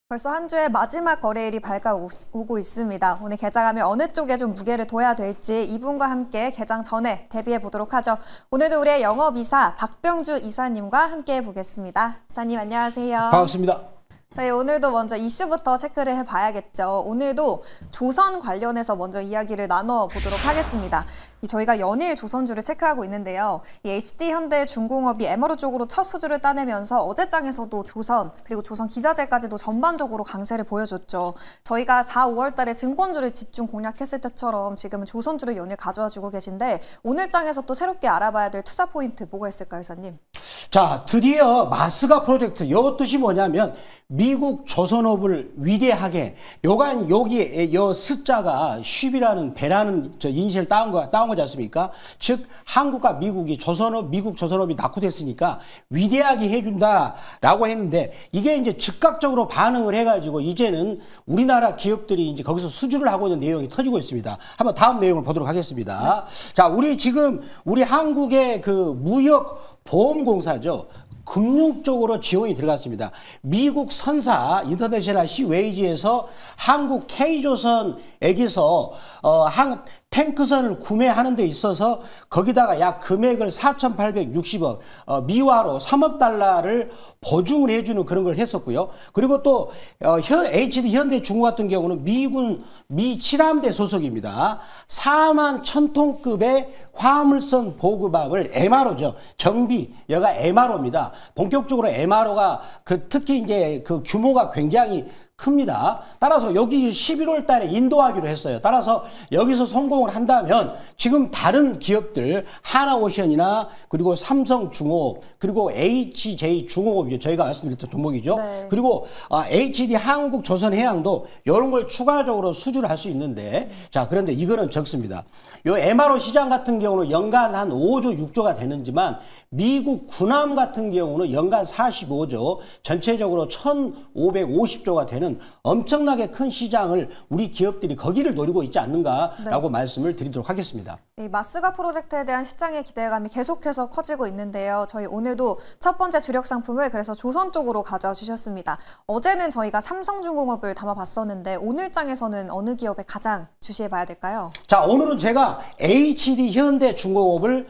벌써 한 주의 마지막 거래일이 밝아오고 있습니다. 오늘 개장하면 어느 쪽에 좀 무게를 둬야 될지 이분과 함께 개장 전에 대비해 보도록 하죠. 오늘도 우리의 영업이사 박병주 이사님과 함께 보겠습니다. 이사님 안녕하세요. 반갑습니다. 저희 오늘도 먼저 이슈부터 체크를 해봐야겠죠. 오늘도 조선 관련해서 먼저 이야기를 나눠보도록 하겠습니다. 저희가 연일 조선주를 체크하고 있는데요. 이 HD현대중공업이 에머로 쪽으로 첫 수주를 따내면서 어제장에서도 조선, 그리고 조선기자재까지도 전반적으로 강세를 보여줬죠. 저희가 4, 5월 달에 증권주를 집중 공략했을 때처럼 지금은 조선주를 연일 가져와주고 계신데 오늘 장에서 또 새롭게 알아봐야 될 투자 포인트 뭐가 있을까요, 이사님? 자, 드디어 마스가 프로젝트. 요 뜻이 뭐냐면 미국 조선업을 위대하게 요간 여기 요 숫자가 10이라는 배라는 저 인시를 따온 거지 않습니까? 즉 한국과 미국이 미국 조선업이 낙후됐으니까 위대하게 해준다라고 했는데 이게 이제 즉각적으로 반응을 해가지고 이제는 우리나라 기업들이 이제 거기서 수주를 하고 있는 내용이 터지고 있습니다. 한번 다음 내용을 보도록 하겠습니다. 자, 우리 한국의 그 무역 보험공사죠. 금융 쪽으로 지원이 들어갔습니다. 미국 선사 인터내셔널 시웨이지에서 한국 K조선에게서 탱크선을 구매하는 데 있어서 거기다가 약 금액을 4,860억 미화로 3억 달러를 보증을 해주는 그런 걸 했었고요. 그리고 또 HD 현대중공 같은 경우는 미 7함대 소속입니다. 4만 1,000톤급의 화물선 보급함을 MRO죠. 정비 여가 MRO입니다. 본격적으로 MRO가 특히 이제 그 규모가 굉장히 큽니다. 따라서 여기 11월 달에 인도하기로 했어요. 따라서 여기서 성공을 한다면 지금 다른 기업들 하나오션이나 그리고 삼성중공업 그리고 HJ중공업이죠. 저희가 말씀드렸던 종목이죠. 네. 그리고 HD 한국조선해양도 이런 걸 추가적으로 수주를 할 수 있는데 자, 그런데 이거는 적습니다. 요 MRO 시장 같은 경우는 연간 한 5조 6조가 되는지만 미국 군함 같은 경우는 연간 45조 전체적으로 1,550조가 되는 엄청나게 큰 시장을 우리 기업들이 거기를 노리고 있지 않는가라고 말씀을 드리도록 하겠습니다. 이 마스가 프로젝트에 대한 시장의 기대감이 계속해서 커지고 있는데요. 저희 오늘도 첫 번째 주력 상품을 그래서 조선 쪽으로 가져와 주셨습니다. 어제는 저희가 삼성중공업을 담아봤었는데 오늘 장에서는 어느 기업에 가장 주시해봐야 될까요? 자, 오늘은 제가 HD 현대중공업을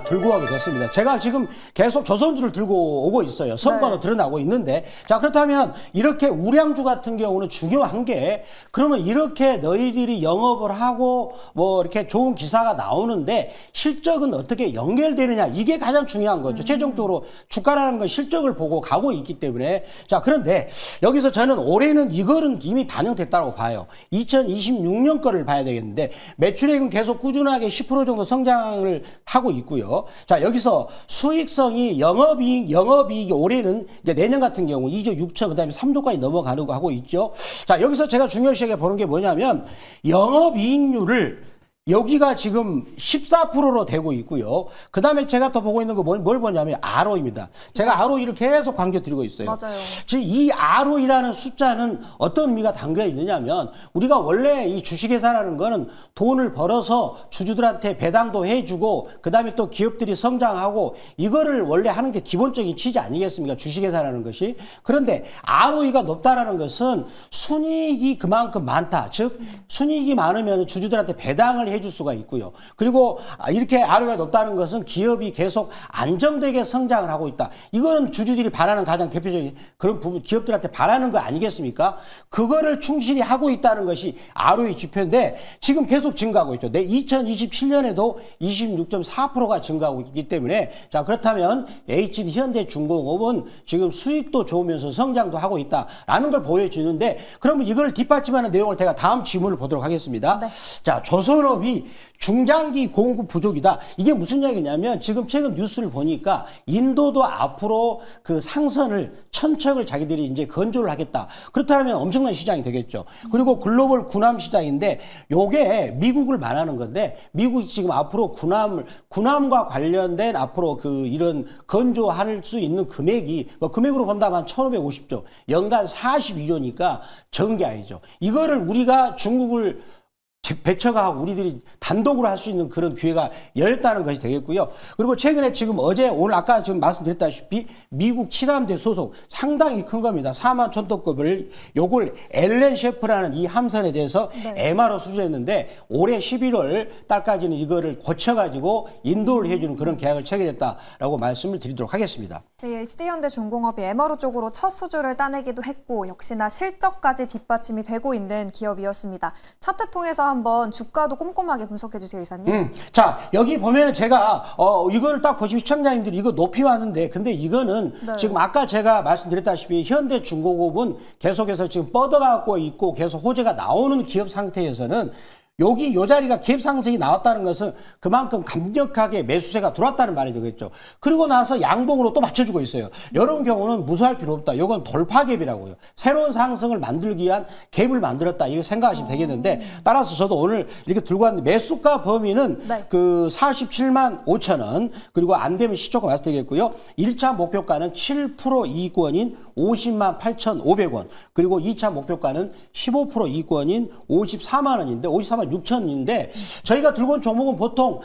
들고 가게 됐습니다. 제가 지금 계속 조선주를 들고 오고 있어요. 성과도 드러나고 있는데 자, 그렇다면 이렇게 우량주 같은 경우는 중요한 게 그러면 이렇게 너희들이 영업을 하고 뭐 이렇게 좋은 기사가 나오는데 실적은 어떻게 연결되느냐 이게 가장 중요한 거죠. 최종적으로 주가라는 건 실적을 보고 가고 있기 때문에 자, 그런데 여기서 저는 올해는 이거는 이미 반영됐다고 봐요. 2026년 거를 봐야 되겠는데 매출액은 계속 꾸준하게 10% 정도 성장을 하고 있고요. 자, 여기서 수익성이 영업이익이 올해는 이제 내년 같은 경우 2조 6천 그다음에 3조까지 넘어가려고 하고 있죠. 자, 여기서 제가 중요시하게 보는 게 뭐냐면 영업이익률을 여기가 지금 14%로 되고 있고요. 그 다음에 제가 또 보고 있는 거 뭘 보냐면 ROE입니다. 제가 ROE를 계속 강조드리고 있어요. 맞아요. 즉 이 ROE라는 숫자는 어떤 의미가 담겨 있느냐면 우리가 원래 이 주식회사라는 거는 돈을 벌어서 주주들한테 배당도 해주고 그 다음에 또 기업들이 성장하고 이거를 원래 하는 게 기본적인 취지 아니겠습니까? 주식회사라는 것이. 그런데 ROE가 높다라는 것은 순이익이 그만큼 많다. 즉 순이익이 많으면 주주들한테 배당을 해줄 수가 있고요. 그리고 이렇게 ROE가 높다는 것은 기업이 계속 안정되게 성장을 하고 있다. 이거는 주주들이 바라는 가장 대표적인 그런 부분, 기업들한테 바라는 거 아니겠습니까? 그거를 충실히 하고 있다는 것이 ROE 지표인데 지금 계속 증가하고 있죠. 2027년에도 26.4%가 증가하고 있기 때문에 자, 그렇다면 HD 현대중공업은 지금 수익도 좋으면서 성장도 하고 있다라는 걸 보여주는데 그러면 이걸 뒷받침하는 내용을 제가 다음 질문을 보도록 하겠습니다. 네. 자, 조선업이 중장기 공급 부족이다. 이게 무슨 이야기냐면 지금 최근 뉴스를 보니까 인도도 앞으로 그 상선을 천척을 자기들이 이제 건조를 하겠다. 그렇다면 엄청난 시장이 되겠죠. 그리고 글로벌 군함 시장인데 요게 미국을 말하는 건데 미국이 지금 앞으로 군함과 관련된 앞으로 그 이런 건조할 수 있는 금액이 뭐 금액으로 본다면 1,550조 연간 42조니까 적은 게 아니죠. 이거를 우리가 중국을 배처가 하고 우리들이 단독으로 할 수 있는 그런 기회가 열렸다는 것이 되겠고요. 그리고 최근에 지금 어제 오늘 아까 지금 말씀드렸다시피 미국 7함대 소속 상당히 큰 겁니다. 4만 톤급을 요걸 엘렌 셰프라는 이 함선에 대해서 네. MRO 수주했는데 올해 11월 달까지는 이거를 고쳐가지고 인도를 해주는 그런 계약을 체결했다라고 말씀을 드리도록 하겠습니다. 네, HD현대중공업이 MRO 쪽으로 첫 수주를 따내기도 했고 역시나 실적까지 뒷받침이 되고 있는 기업이었습니다. 차트 통해서 한번 주가도 꼼꼼하게 분석해 주세요, 이사님. 자, 여기 보면은 제가 이걸 딱 보시면 시청자님들이 이거 높이 왔는데 근데 이거는 네. 지금 아까 제가 말씀드렸다시피 현대중공업은 계속해서 지금 뻗어가고 있고 계속 호재가 나오는 기업 상태에서는 여기 요 자리가 갭 상승이 나왔다는 것은 그만큼 강력하게 매수세가 들어왔다는 말이 되겠죠. 그리고 나서 양봉으로 또 맞춰주고 있어요. 이런 경우는 무서워할 필요 없다. 이건 돌파갭이라고요. 새로운 상승을 만들기 위한 갭을 만들었다. 이렇게 생각하시면 되겠는데 따라서 저도 오늘 이렇게 들고 왔는데 매수가 범위는 네. 그 47만 5천 원 그리고 안 되면 시초가 말씀드리겠고요. 1차 목표가는 7% 이익권인 50만 8,500원 그리고 2차 목표가는 15% 이익권인 54만 원인데 54만 6천인데 저희가 들고 온 종목은 보통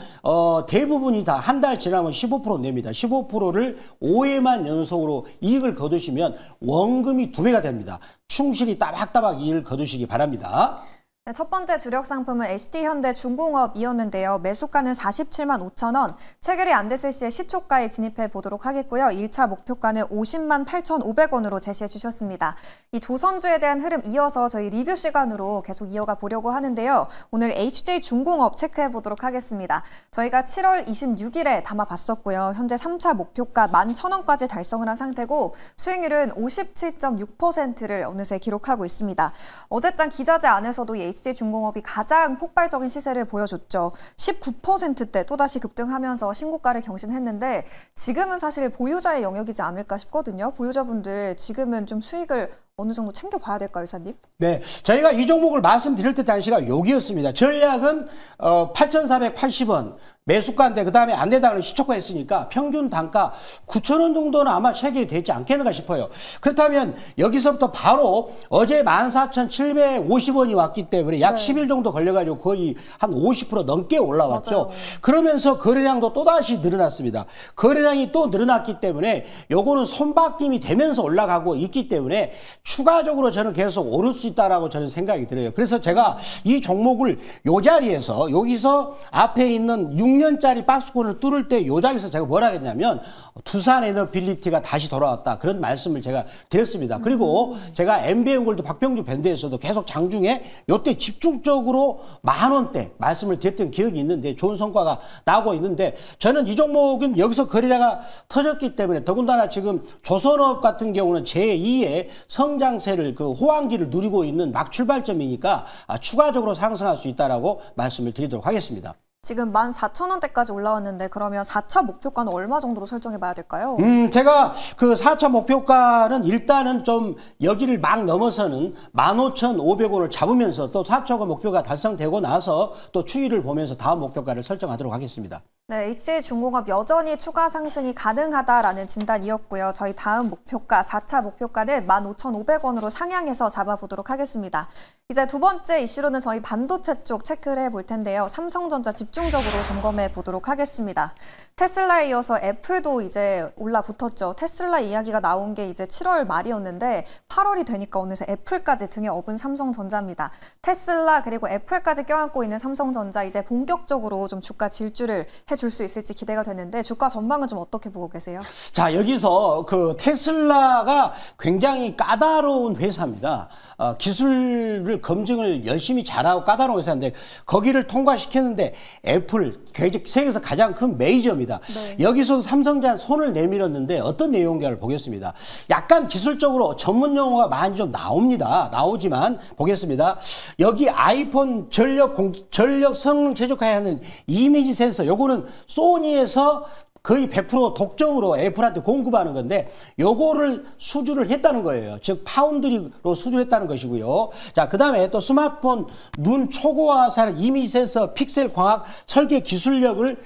대부분이 다 한 달 지나면 15% 냅니다. 15%를 5회만 연속으로 이익을 거두시면 원금이 2배가 됩니다. 충실히 따박따박 이익을 거두시기 바랍니다. 네, 첫 번째 주력 상품은 HD현대중공업이었는데요. 매수가는 47만 5천 원, 체결이 안 됐을 시에 시초가에 진입해 보도록 하겠고요. 1차 목표가는 50만 8,500원으로 제시해 주셨습니다. 이 조선주에 대한 흐름 이어서 저희 리뷰 시간으로 계속 이어가 보려고 하는데요. 오늘 HJ중공업 체크해 보도록 하겠습니다. 저희가 7월 26일에 담아봤었고요. 현재 3차 목표가 11,000원까지 달성을 한 상태고 수익률은 57.6%를 어느새 기록하고 있습니다. 어제장 기자재 안에서도 HJ중공업이 가장 폭발적인 시세를 보여줬죠. 19%대 또다시 급등하면서 신고가를 경신했는데 지금은 사실 보유자의 영역이지 않을까 싶거든요. 보유자분들 지금은 좀 수익을 어느 정도 챙겨봐야 될까요, 이사님? 네, 저희가 이 종목을 말씀드릴 때 당시가 여기였습니다. 전략은 8,480원 매수가인데 그다음에 안 된다 그러면 시초가 했으니까 평균 단가 9,000원 정도는 아마 체결이 되지 않겠는가 싶어요. 그렇다면 여기서부터 바로 어제 14,750원이 왔기 때문에 약 네. 10일 정도 걸려가지고 거의 한 50% 넘게 올라왔죠. 맞아요. 그러면서 거래량도 또다시 늘어났습니다. 거래량이 또 늘어났기 때문에 요거는 손바뀜이 되면서 올라가고 있기 때문에 추가적으로 저는 계속 오를 수 있다라고 저는 생각이 들어요. 그래서 제가 이 종목을 요 자리에서 여기서 앞에 있는 6년짜리 박스권을 뚫을 때 요 자리에서 제가 뭐라 했냐면 두산 에너빌리티가 다시 돌아왔다. 그런 말씀을 제가 드렸습니다. 그리고 제가 MBN골드 박병주 밴드에서도 계속 장중에 요때 집중적으로 10,000원대 말씀을 드렸던 기억이 있는데 좋은 성과가 나오고 있는데 저는 이 종목은 여기서 거래량가 터졌기 때문에 더군다나 지금 조선업 같은 경우는 제2의 성장세를 그 호황기를 누리고 있는 막 출발점이니까 추가적으로 상승할 수 있다라고 말씀을 드리도록 하겠습니다. 지금 14,000원대까지 올라왔는데 그러면 4차 목표가는 얼마 정도로 설정해 봐야 될까요? 제가 그 4차 목표가는 일단은 좀 여기를 막 넘어서는 15,500원을 잡으면서 또 4차 목표가 달성되고 나서 또 추이를 보면서 다음 목표가를 설정하도록 하겠습니다. 네, HJ중공업 여전히 추가 상승이 가능하다라는 진단이었고요. 저희 다음 목표가 4차 목표가는 15,500원으로 상향해서 잡아보도록 하겠습니다. 이제 두 번째 이슈로는 저희 반도체 쪽 체크를 해볼 텐데요. 삼성전자 집중적으로 점검해 보도록 하겠습니다. 테슬라에 이어서 애플도 이제 올라붙었죠. 테슬라 이야기가 나온 게 이제 7월 말이었는데 8월이 되니까 어느새 애플까지 등에 업은 삼성전자입니다. 테슬라 그리고 애플까지 껴안고 있는 삼성전자 이제 본격적으로 좀 주가 질주를 해줄 수 있을지 기대가 되는데 주가 전망은 좀 어떻게 보고 계세요? 자, 여기서 그 테슬라가 굉장히 까다로운 회사입니다. 기술을 검증을 열심히 잘하고 까다로운 회사인데 거기를 통과시켰는데 애플 세계에서 가장 큰 메이저입니다. 네. 여기서도 삼성전자 손을 내밀었는데 어떤 내용인가를 보겠습니다. 약간 기술적으로 전문 용어가 많이 좀 나오지만 보겠습니다. 여기 아이폰 전력 성능 최적화에 하는 이미지 센서 요거는 소니에서 거의 100% 독점으로 애플한테 공급하는 건데 요거를 수주를 했다는 거예요. 즉 파운드리로 수주했다는 것이고요. 자, 그다음에 또 스마트폰 눈 초고화사는 이미 센서 픽셀 광학 설계 기술력을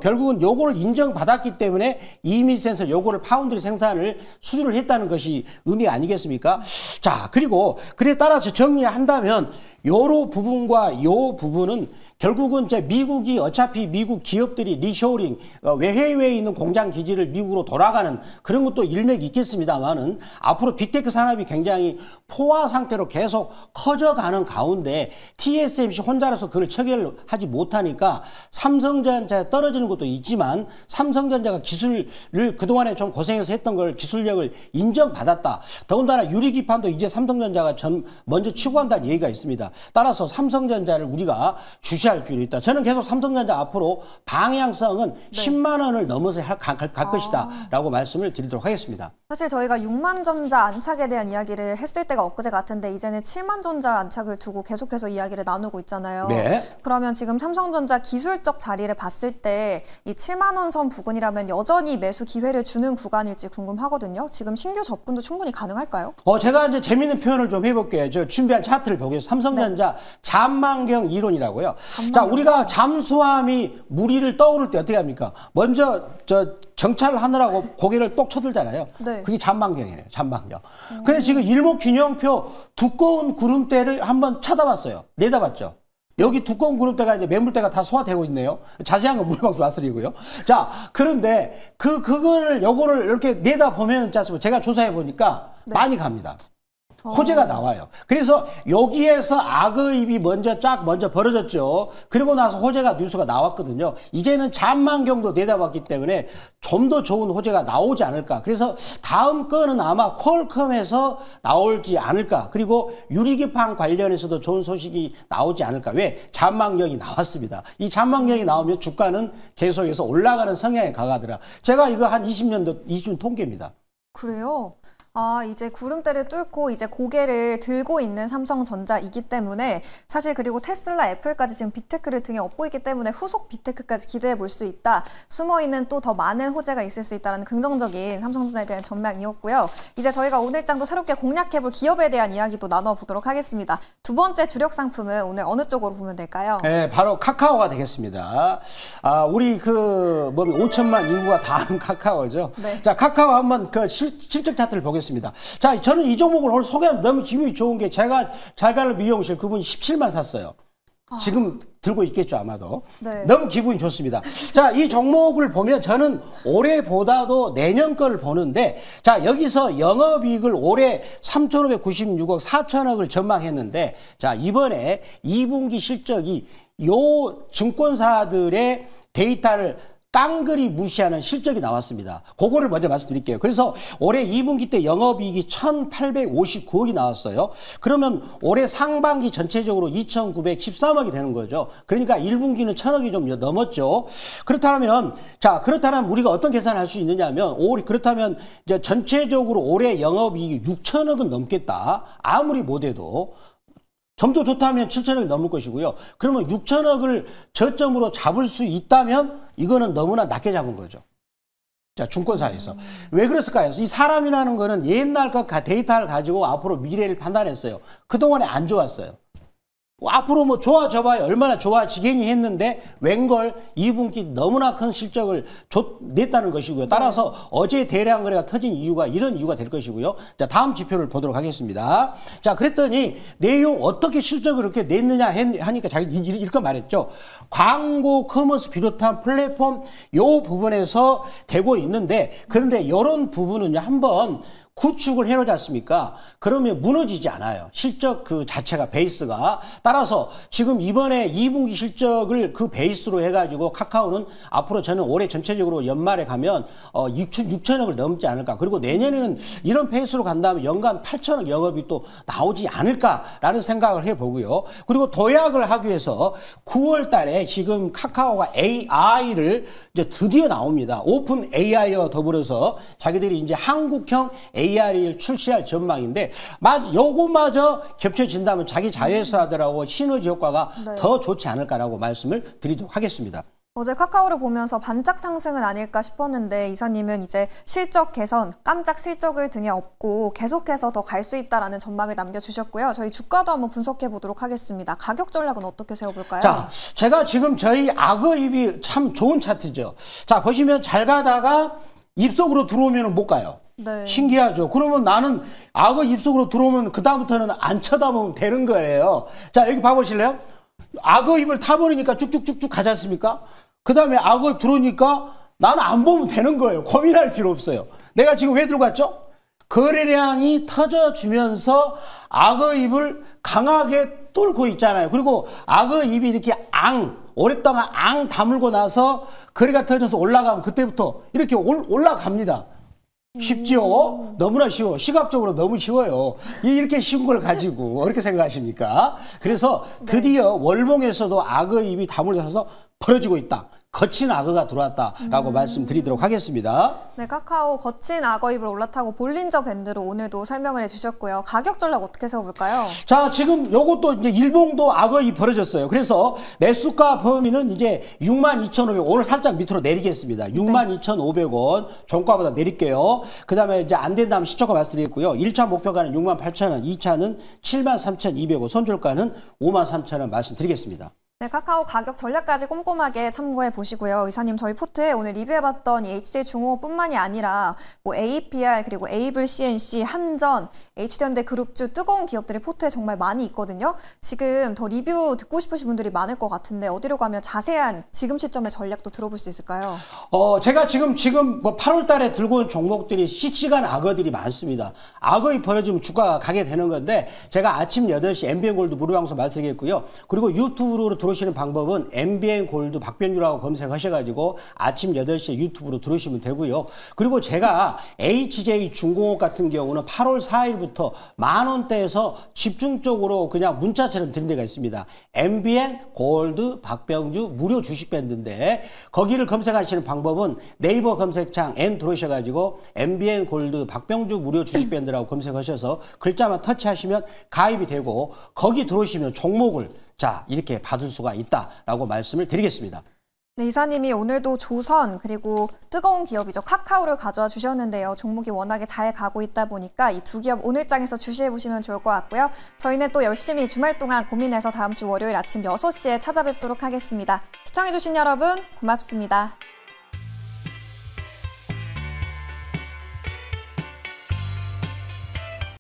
결국은 요거를 인정받았기 때문에 이미 센서 요거를 파운드리 생산을 수주를 했다는 것이 의미 아니겠습니까? 자, 그리고 그에 따라서 정리한다면 요로 부분과 요 부분은 결국은 이제 미국이 어차피 미국 기업들이 리쇼링 해외에 있는 공장 기지를 미국으로 돌아가는 그런 것도 일맥이 있겠습니다만은 앞으로 빅테크 산업이 굉장히 포화 상태로 계속 커져가는 가운데 TSMC 혼자라서 그걸 체결하지 못하니까 삼성전자에 떨어지는 것도 있지만 삼성전자가 기술을 그동안에 좀 고생해서 했던 걸 기술력을 인정받았다. 더군다나 유리기판도 이제 삼성전자가 먼저 추구한다는 얘기가 있습니다. 따라서 삼성전자를 우리가 주시할 필요 있다. 저는 계속 삼성전자 앞으로 방향성은 10만 원을 넘어서 갈 것이다 라고 말씀을 드리도록 하겠습니다. 사실 저희가 6만 전자 안착에 대한 이야기를 했을 때가 엊그제 같은데 이제는 7만 전자 안착을 두고 계속해서 이야기를 나누고 있잖아요. 네. 그러면 지금 삼성전자 기술적 자리를 봤을 때 이 7만 원 선 부근이라면 여전히 매수 기회를 주는 구간일지 궁금하거든요. 지금 신규 접근도 충분히 가능할까요? 제가 이제 재밌는 표현을 좀 해볼게요. 저 준비한 차트를 보겠습니다. 삼성전자 잠만경 이론이라고요. 자, 우리가 잠수함이 무리를 떠오를 때 어떻게 합니까? 먼저 정찰하느라고 고개를 똑 쳐들잖아요. 네. 그게 잠만경이에요. 잠만경. 근데 지금 일목균형표 두꺼운 구름대를 한번 쳐다봤어요. 내다봤죠. 여기 두꺼운 구름대가 이제 매물대가 다 소화되고 있네요. 자세한 건 물방송 말씀드리고요. 자, 그런데 요거를 이렇게 내다보면 제가 조사해 보니까 많이 갑니다. 호재가 나와요. 그래서 여기에서 악의입이 먼저 벌어졌죠. 그리고 나서 호재가 뉴스가 나왔거든요. 이제는 잠만경도 내다봤기 때문에 좀 더 좋은 호재가 나오지 않을까. 그래서 다음 건은 아마 퀄컴에서 나올지 않을까. 그리고 유리기판 관련해서도 좋은 소식이 나오지 않을까. 왜? 잠만경이 나왔습니다. 이 잠만경이 나오면 주가는 계속해서 올라가는 성향에 가가더라. 제가 이거 한 20년 통계입니다. 그래요? 이제 구름대를 뚫고 이제 고개를 들고 있는 삼성전자이기 때문에 사실 그리고 테슬라, 애플까지 지금 빅테크를 등에 업고 있기 때문에 후속 빅테크까지 기대해 볼 수 있다. 숨어있는 또 더 많은 호재가 있을 수 있다는 긍정적인 삼성전자에 대한 전망이었고요. 이제 저희가 오늘장도 새롭게 공략해 볼 기업에 대한 이야기도 나눠보도록 하겠습니다. 두 번째 주력 상품은 오늘 어느 쪽으로 보면 될까요? 네, 바로 카카오가 되겠습니다. 우리 5천만 인구가 다 아는 카카오죠. 네. 자, 카카오 한번 실적 차트를 보겠습니다. 자, 저는 이 종목을 오늘 소개하면 너무 기분이 좋은 게 제가 잘 가는 미용실 그분이 17만 샀어요. 지금 들고 있겠죠, 아마도. 네. 너무 기분이 좋습니다. 자, 이 종목을 보면 저는 올해보다도 내년 거를 보는데, 자, 여기서 영업이익을 올해 3,596억 4천억을 전망했는데, 자, 이번에 2분기 실적이 요 증권사들의 데이터를 깡그리 무시하는 실적이 나왔습니다. 그거를 먼저 말씀드릴게요. 그래서 올해 2분기 때 영업이익이 1,859억이 나왔어요. 그러면 올해 상반기 전체적으로 2,913억이 되는 거죠. 그러니까 1분기는 1,000억이 좀 넘었죠. 그렇다면 우리가 어떤 계산을 할 수 있느냐면 그렇다면 이제 전체적으로 올해 영업이익이 6,000억은 넘겠다. 아무리 못해도. 좀 더 좋다면 7천억이 넘을 것이고요. 그러면 6천억을 저점으로 잡을 수 있다면 이거는 너무나 낮게 잡은 거죠. 자, 증권사에서. 왜 그랬을까요? 이 사람이라는 거는 옛날 것 데이터를 가지고 앞으로 미래를 판단했어요. 그동안에 안 좋았어요. 앞으로 뭐 좋아져봐야 얼마나 좋아지겠니 했는데 웬걸 2분기 너무나 큰 실적을 냈다는 것이고요. 따라서 어제 대량 거래가 터진 이유가 이런 이유가 될 것이고요. 자, 다음 지표를 보도록 하겠습니다. 자, 그랬더니 내용 어떻게 실적을 이렇게 냈느냐 하니까 자기 이렇게 말했죠. 광고 커머스 비롯한 플랫폼 요 부분에서 되고 있는데 그런데 이런 부분은요 한번 구축을 해놓지 않습니까? 그러면 무너지지 않아요. 실적 자체가 베이스가. 따라서 지금 이번에 2분기 실적을 그 베이스로 해가지고 카카오는 앞으로 저는 올해 전체적으로 연말에 가면 6천억을 넘지 않을까. 그리고 내년에는 이런 페이스로 간다면 연간 8천억 영업이 또 나오지 않을까라는 생각을 해보고요. 그리고 도약을 하기 위해서 9월 달에 지금 카카오가 AI를 이제 드디어 나옵니다. 오픈 AI와 더불어서 자기들이 이제 한국형 AI를 출시할 전망인데 요거마저 겹쳐진다면 자기 자회사들하고 시너지 효과가 더 좋지 않을까라고 말씀을 드리도록 하겠습니다. 어제 카카오를 보면서 반짝 상승은 아닐까 싶었는데 이사님은 이제 실적 개선, 깜짝 실적을 등에 업고 계속해서 더 갈 수 있다라는 전망을 남겨주셨고요. 저희 주가도 한번 분석해 보도록 하겠습니다. 가격 전략은 어떻게 세워볼까요? 자, 제가 지금 저희 악어입이 참 좋은 차트죠. 자, 보시면 잘 가다가 입속으로 들어오면 못 가요. 네. 신기하죠. 그러면 나는 악어 입속으로 들어오면 그다음부터는 안 쳐다보면 되는 거예요. 자, 여기 봐보실래요? 악어 입을 타버리니까 쭉쭉쭉쭉 가지 않습니까? 그 다음에 악어 입 들어오니까 나는 안 보면 되는 거예요. 고민할 필요 없어요. 내가 지금 왜 들어갔죠? 거래량이 터져주면서 악어 입을 강하게 뚫고 있잖아요. 그리고 악어 입이 이렇게 오랫동안 다물고 나서 거래가 터져서 올라가면 그때부터 이렇게 올라갑니다. 쉽죠? 너무나 쉬워. 시각적으로 너무 쉬워요. 이렇게 쉬운 걸 가지고 어떻게 생각하십니까? 그래서 드디어 월봉에서도 악어 입이 다물어서 벌어지고 있다. 거친 악어가 들어왔다라고 말씀드리도록 하겠습니다. 네, 카카오 거친 악어입을 올라타고 볼린저 밴드로 오늘도 설명을 해주셨고요. 가격 전략 어떻게 세워볼까요? 자, 지금 요것도 이제 일봉도 악어입이 벌어졌어요. 그래서 매수가 범위는 이제 62,500원. 오늘 살짝 밑으로 내리겠습니다. 62,500원. 종가보다 내릴게요. 그 다음에 이제 안 된다면 시초가 말씀드리겠고요. 1차 목표가는 68,000원, 2차는 73,200원, 손절가는 53,000원 말씀드리겠습니다. 네, 카카오 가격 전략까지 꼼꼼하게 참고해 보시고요. 이사님, 저희 포트에 오늘 리뷰해봤던 이 HJ중공업뿐만이 아니라 뭐 APR 그리고 에이블 CNC, 한전, HD현대 그룹주 뜨거운 기업들이 포트에 정말 많이 있거든요. 지금 더 리뷰 듣고 싶으신 분들이 많을 것 같은데 어디로 가면 자세한 지금 시점의 전략도 들어볼 수 있을까요? 제가 지금 뭐 8월 달에 들고 온 종목들이 씩씩한 악어들이 많습니다. 악어이 벌어지면 주가가 가게 되는 건데 제가 아침 8시 MBN골드 무료방송 말씀드리겠고요. 그리고 유튜브로 들어오시는 방법은 MBN골드 박병규라고 검색하셔가지고 아침 8시에 유튜브로 들어오시면 되고요. 그리고 제가 HJ중공업 같은 경우는 8월 4일부터 10,000원대에서 집중적으로 그냥 문자처럼 드린 데가 있습니다. MBN골드 박병주 무료 주식 밴드인데 거기를 검색하시는 방법은 네이버 검색창 N 들어오셔가지고 MBN골드 박병주 무료 주식 밴드라고 검색하셔서 글자만 터치하시면 가입이 되고 거기 들어오시면 종목을 이렇게 받을 수가 있다라고 말씀을 드리겠습니다. 네, 이사님이 오늘도 조선 그리고 뜨거운 기업이죠. 카카오를 가져와 주셨는데요. 종목이 워낙에 잘 가고 있다 보니까 이 두 기업 오늘장에서 주시해보시면 좋을 것 같고요. 저희는 또 열심히 주말 동안 고민해서 다음 주 월요일 아침 6시에 찾아뵙도록 하겠습니다. 시청해주신 여러분 고맙습니다.